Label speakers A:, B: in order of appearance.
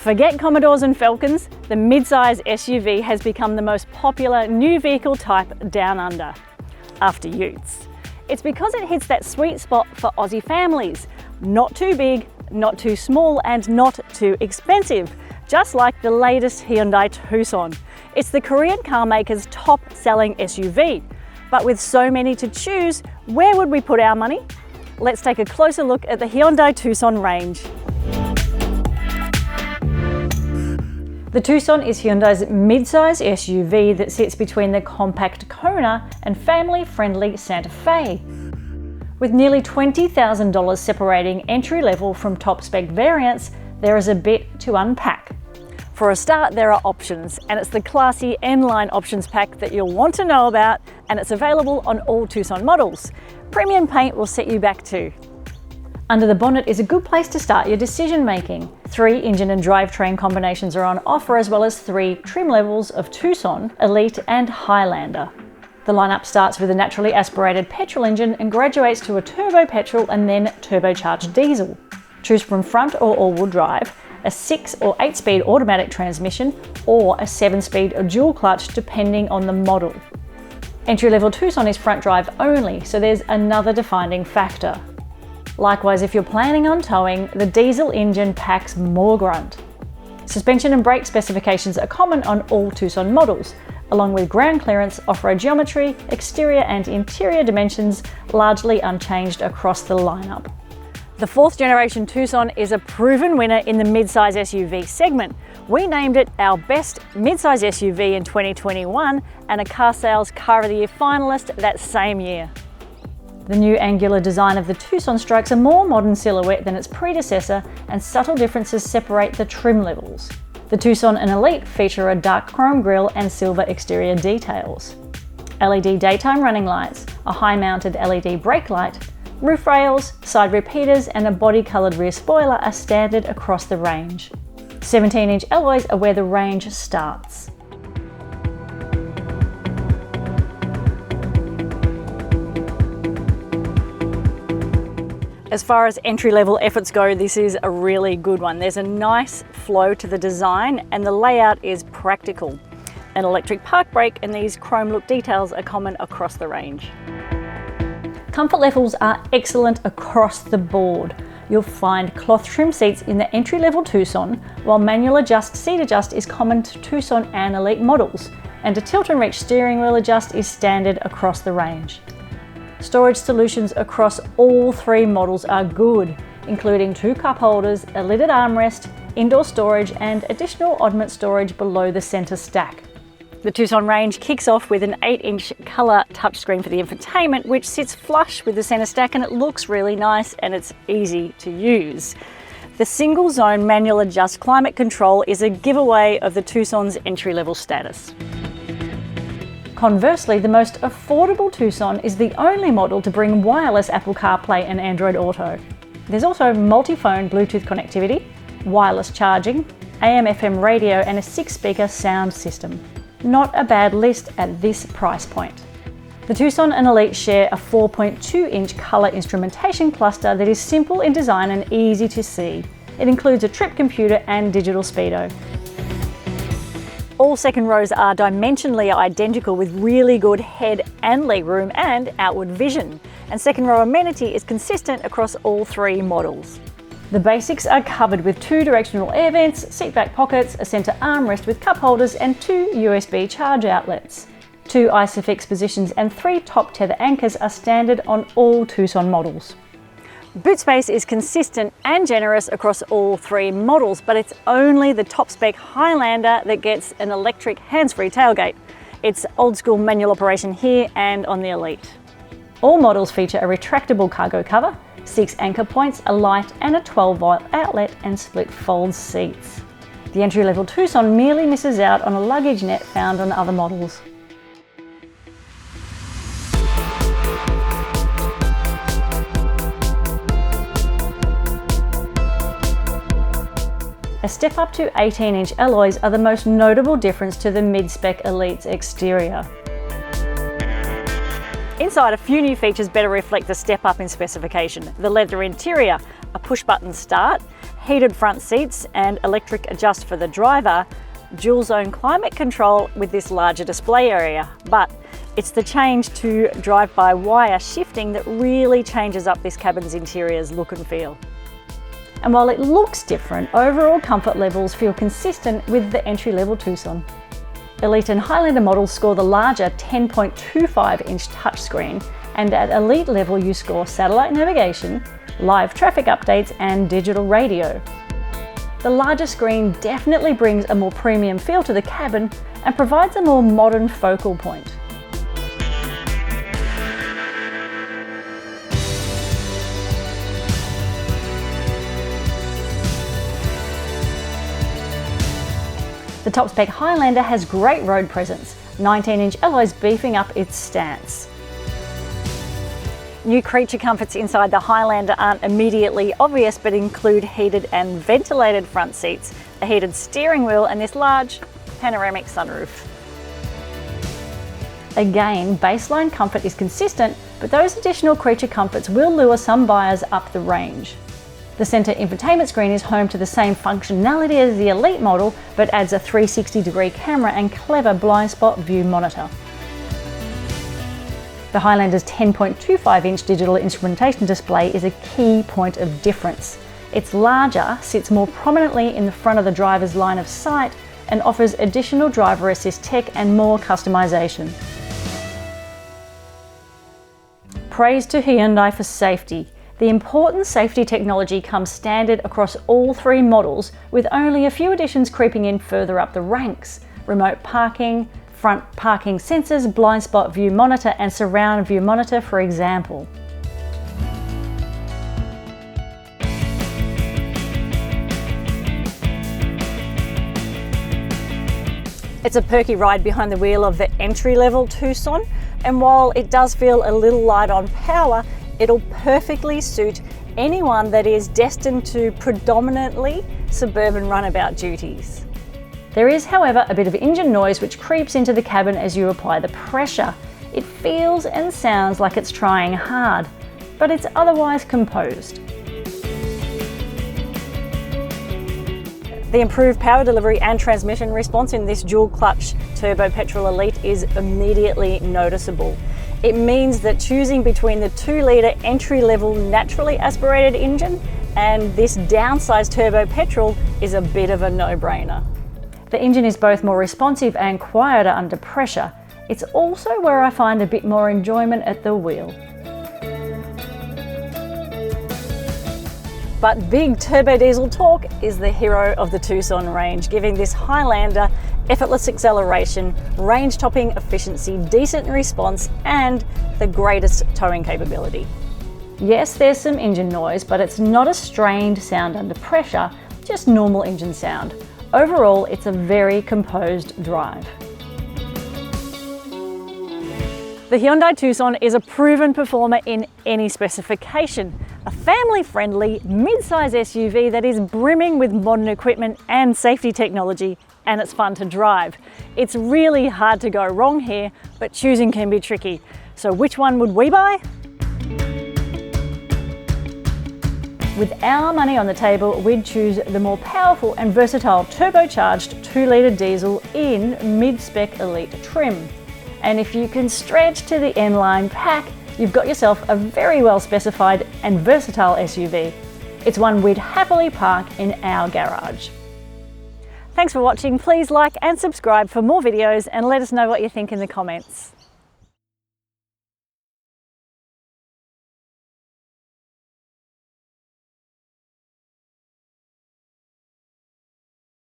A: Forget Commodores and Falcons, the mid-size SUV has become the most popular new vehicle type down under, after utes. It's because it hits that sweet spot for Aussie families. Not too big, not too small, and not too expensive, just like the latest Hyundai Tucson. It's the Korean car maker's top-selling SUV. But with so many to choose, where would we put our money? Let's take a closer look at the Hyundai Tucson range. The Tucson is Hyundai's mid-size SUV that sits between the compact Kona and family-friendly Santa Fe. With nearly $20,000 separating entry-level from top-spec variants, there is a bit to unpack. For a start, there are options, and it's the classy N-Line options pack that you'll want to know about, and it's available on all Tucson models. Premium paint will set you back too. Under the bonnet is a good place to start your decision making. 3 engine and drivetrain combinations are on offer, as well as 3 trim levels of Tucson, Elite and Highlander. The lineup starts with a naturally aspirated petrol engine and graduates to a turbo petrol and then turbocharged diesel. Choose from front or all-wheel drive, a 6 or 8-speed automatic transmission, or a 7-speed dual clutch depending on the model. Entry-level Tucson is front drive only, so there's another defining factor. Likewise, if you're planning on towing, the diesel engine packs more grunt. Suspension and brake specifications are common on all Tucson models, along with ground clearance, off-road geometry, exterior and interior dimensions largely unchanged across the lineup. The 4th generation Tucson is a proven winner in the mid-size SUV segment. We named it our best mid-size SUV in 2021 and a Car Sales Car of the Year finalist that same year. The new angular design of the Tucson strikes a more modern silhouette than its predecessor, and subtle differences separate the trim levels. The Tucson and Elite feature a dark chrome grille and silver exterior details. LED daytime running lights, a high-mounted LED brake light, roof rails, side repeaters and a body-coloured rear spoiler are standard across the range. 17-inch alloys are where the range starts. As far as entry-level efforts go, this is a really good one. There's a nice flow to the design and the layout is practical. An electric park brake and these chrome look details are common across the range. Comfort levels are excellent across the board. You'll find cloth trim seats in the entry-level Tucson, while manual seat adjust is common to Tucson and Elite models, and a tilt and reach steering wheel adjust is standard across the range. Storage solutions across all 3 models are good, including 2 cup holders, a lidded armrest, indoor storage and additional oddment storage below the center stack. The Tucson range kicks off with an 8-inch colour touchscreen for the infotainment, which sits flush with the center stack and it looks really nice and it's easy to use. The single zone manual adjust climate control is a giveaway of the Tucson's entry-level status. Conversely, the most affordable Tucson is the only model to bring wireless Apple CarPlay and Android Auto. There's also multi-phone Bluetooth connectivity, wireless charging, AM/FM radio and a 6-speaker sound system. Not a bad list at this price point. The Tucson and Elite share a 4.2-inch colour instrumentation cluster that is simple in design and easy to see. It includes a trip computer and digital speedo. All second rows are dimensionally identical with really good head and legroom and outward vision, and second row amenity is consistent across all 3 models. The basics are covered with 2 directional air vents, seatback pockets, a centre armrest with cup holders and 2 USB charge outlets. 2 ISOFIX positions and 3 top tether anchors are standard on all Tucson models. Boot space is consistent and generous across all 3 models, but it's only the top-spec Highlander that gets an electric hands-free tailgate. It's old-school manual operation here and on the Elite. All models feature a retractable cargo cover, 6 anchor points, a light and a 12-volt outlet and split fold seats. The entry-level Tucson merely misses out on a luggage net found on other models. A step up to 18-inch alloys are the most notable difference to the mid-spec Elite's exterior. Inside, a few new features better reflect the step up in specification. The leather interior, a push button start, heated front seats and electric adjust for the driver, dual zone climate control with this larger display area. But it's the change to drive-by-wire shifting that really changes up this cabin's interior's look and feel. And while it looks different, overall comfort levels feel consistent with the entry-level Tucson. Elite and Highlander models score the larger 10.25-inch touchscreen, and at Elite level you score satellite navigation, live traffic updates and digital radio. The larger screen definitely brings a more premium feel to the cabin and provides a more modern focal point. The top-spec Highlander has great road presence, 19-inch alloys beefing up its stance. New creature comforts inside the Highlander aren't immediately obvious, but include heated and ventilated front seats, a heated steering wheel and this large panoramic sunroof. Again, baseline comfort is consistent, but those additional creature comforts will lure some buyers up the range. The centre infotainment screen is home to the same functionality as the Elite model, but adds a 360-degree camera and clever blind spot view monitor. The Highlander's 10.25-inch digital instrumentation display is a key point of difference. It's larger, sits more prominently in the front of the driver's line of sight, and offers additional driver assist tech and more customization. Praise to Hyundai for safety. The important safety technology comes standard across all three models, with only a few additions creeping in further up the ranks. Remote parking, front parking sensors, blind spot view monitor and surround view monitor, for example. It's a perky ride behind the wheel of the entry-level Tucson, and while it does feel a little light on power, it'll perfectly suit anyone that is destined to predominantly suburban runabout duties. There is, however, a bit of engine noise which creeps into the cabin as you apply the pressure. It feels and sounds like it's trying hard, but it's otherwise composed. The improved power delivery and transmission response in this dual clutch turbo petrol Elite is immediately noticeable. It means that choosing between the 2-litre entry-level naturally aspirated engine and this downsized turbo petrol is a bit of a no-brainer. The engine is both more responsive and quieter under pressure. It's also where I find a bit more enjoyment at the wheel. But big turbo diesel torque is the hero of the Tucson range, giving this Highlander effortless acceleration, range-topping efficiency, decent response, and the greatest towing capability. Yes, there's some engine noise, but it's not a strained sound under pressure, just normal engine sound. Overall, it's a very composed drive. The Hyundai Tucson is a proven performer in any specification. A family-friendly, mid-size SUV that is brimming with modern equipment and safety technology, and it's fun to drive. It's really hard to go wrong here, but choosing can be tricky. So which one would we buy? With our money on the table, we'd choose the more powerful and versatile turbocharged 2-litre diesel in mid-spec Elite trim. And if you can stretch to the N-line pack, you've got yourself a very well specified and versatile SUV. It's one we'd happily park in our garage. Thanks for watching. Please like and subscribe for more videos and let us know what you think in the comments.